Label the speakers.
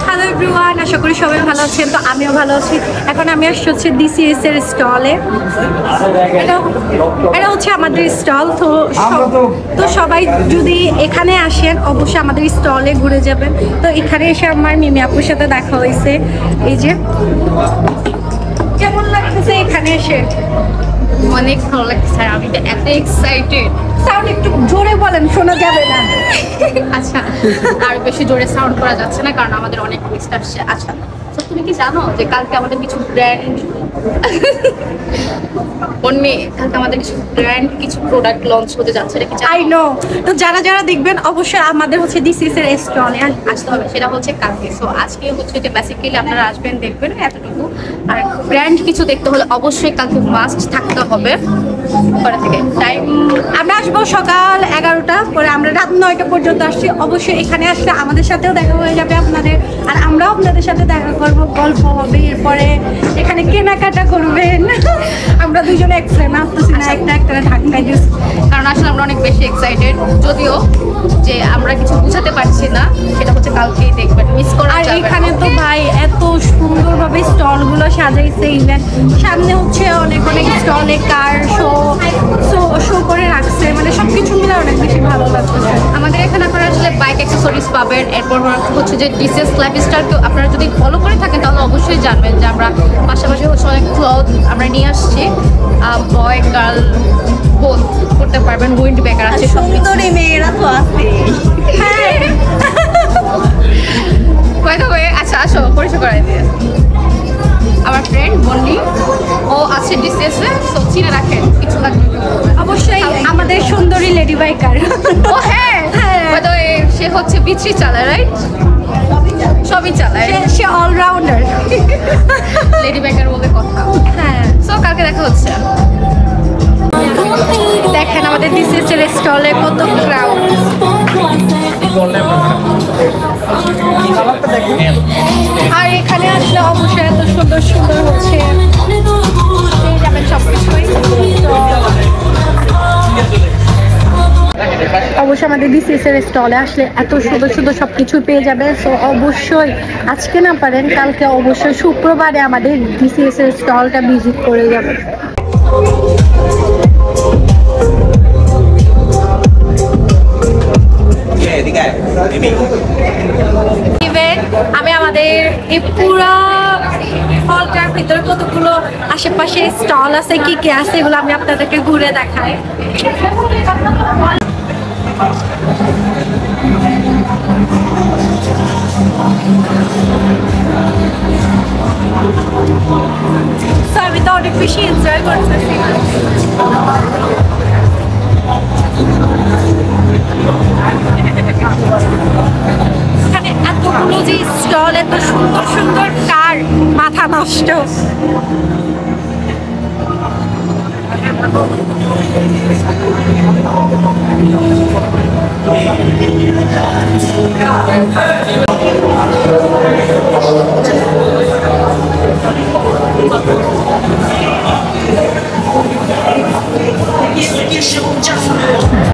Speaker 1: Hello everyone, আশা করি সবাই ভালো আছেন। তো আমিও ভালো আছি। এখন আমি আসছি হচ্ছে DCS এর স্টলে। এটা হচ্ছে আমাদের স্টল। তো সবাই যদি এখানে আসেন অবশ্যই আমাদের স্টলে ঘুরে যাবেন। তো এখানে এসে আমার মিমি আপুর সাথে দেখা হয়েছে। এই যে কেমন লাগতেছে এখানে এসে?
Speaker 2: অনেক ভালো লাগছে। আমি তো এত এক্সাইটেড।
Speaker 1: সাউন্ড একটু জোরে বলেন, শোনা যাবে না।
Speaker 2: আচ্ছা, আর বেশি জোরে সাউন্ড করা যাচ্ছে না কারণ আমাদের অনেক গেস্ট আসছে। আচ্ছা, তো তুমি কি জানো যে কালকে আমাদের কিছু ব্র্যান্ড কালকে আমাদের কিছু প্রোডাক্ট লঞ্চ হতে যাচ্ছে? এটা কি
Speaker 1: আই নো। তো যারা যারা দেখবেন অবশ্যই আমাদের হচ্ছে DCS এর স্টলে
Speaker 2: আসতে হবে। সেটা হচ্ছে কালকে। সো আজকে হচ্ছে যে বেসিক্যালি আপনারা আসবেন, দেখবেন এতটুকু। আর ব্র্যান্ড কিছু দেখতে হলে অবশ্যই কালকে মাস্ট থাকতে হবে। পরে থেকে টাইম
Speaker 1: আমরা আসবো সকাল 11টা, পরে আমরা রাত 9টা পর্যন্ত আসছি। অবশ্যই এখানে আসলে আমাদের সাথেও দেখা হয়ে যাবে আপনাদের, আর আমরাও আপনাদের সাথে দেখা করবো, গল্প হবে। এরপরে এখানে কেনাকাটা করবেন। আমরা দুজনে এক ফ্রেমে আসতেছি না, একটা ধাক্কা দিচ্ছি,
Speaker 2: কারণ আসলে আমরা অনেক বেশি এক্সাইটেড। যদিও যে আমরা কিছু বুঝাতে পারছি না, সেটা হচ্ছে কালকেই দেখবেন, মিস করা
Speaker 1: আর
Speaker 2: যাবে না।
Speaker 1: এখানে তো ভাই এত সুন্দরভাবে স্টলগুলো সাজাইছে। ইভেন সামনে হচ্ছে অনেক স্টলে কার শো করে রাখছে। মানে সবকিছু মিলে অনেক বেশি ভালো লাগছে।
Speaker 2: আমাদের এখানে আপনারা আসলে বাইক অ্যাক্সেসরিজ পাবেন। এরপর হচ্ছে যে DCS লাইফস্টাইলকে আপনারা যদি ফলো করে থাকেন তাহলে অবশ্যই জানবেন যে আমরা পাশাপাশি হচ্ছে অনেক ক্লথ আমরা নিয়ে আসছি। বয় গার্ল বোথ করতে পারবেন। উইন্ড ব্যাগার আছে,
Speaker 1: সুন্দরী মেয়েরা তো আছে। হ্যাঁ,
Speaker 2: আচ্ছা আসো পরিচয় করাই দিয়ে। আমার ফ্রেন্ড বন্নি, ও আছে DCS এ, সো চিনে রাখেন। কিছু লাগবে
Speaker 1: অবশ্যই আমাদের সুন্দরী লেডি বাইকার।
Speaker 2: ও হ্যাঁ, সে হচ্ছে বিচি চালায়, রাইট? সবই চালায়,
Speaker 1: সে অলরাউন্ডার।
Speaker 2: লেডি বাইকার বলে কথা।
Speaker 1: হ্যাঁ,
Speaker 2: সো কালকে দেখা হচ্ছে।
Speaker 1: দেখেন আমাদের DCS এর স্টলে কত ক্রাউড। আর এখানে আসলে অবশ্যই এত সুন্দর সুন্দর হচ্ছে পেয়ে যাবেন সবকিছুই। অবশ্যই আমাদের DCS এর স্টলে আসলে এত সুন্দর সুন্দর সবকিছু পেয়ে যাবেন। সো অবশ্যই আজকে না পারেন কালকে অবশ্যই শুক্রবারে আমাদের DCS এর স্টলটা ভিজিট করে যাবেন। আমি আমাদের এই পুরা হলটার ভিতরে কতগুলো আশেপাশে স্টল আছে, কি কি আছে এগুলো আমি আপনাদেরকে ঘুরে দেখাই। আমি তো অনেক বেশি এনজয় করতেছি। এখানে এতগুলো যে স্টল, এত সুন্দর সুন্দর কার, মাথা নষ্ট।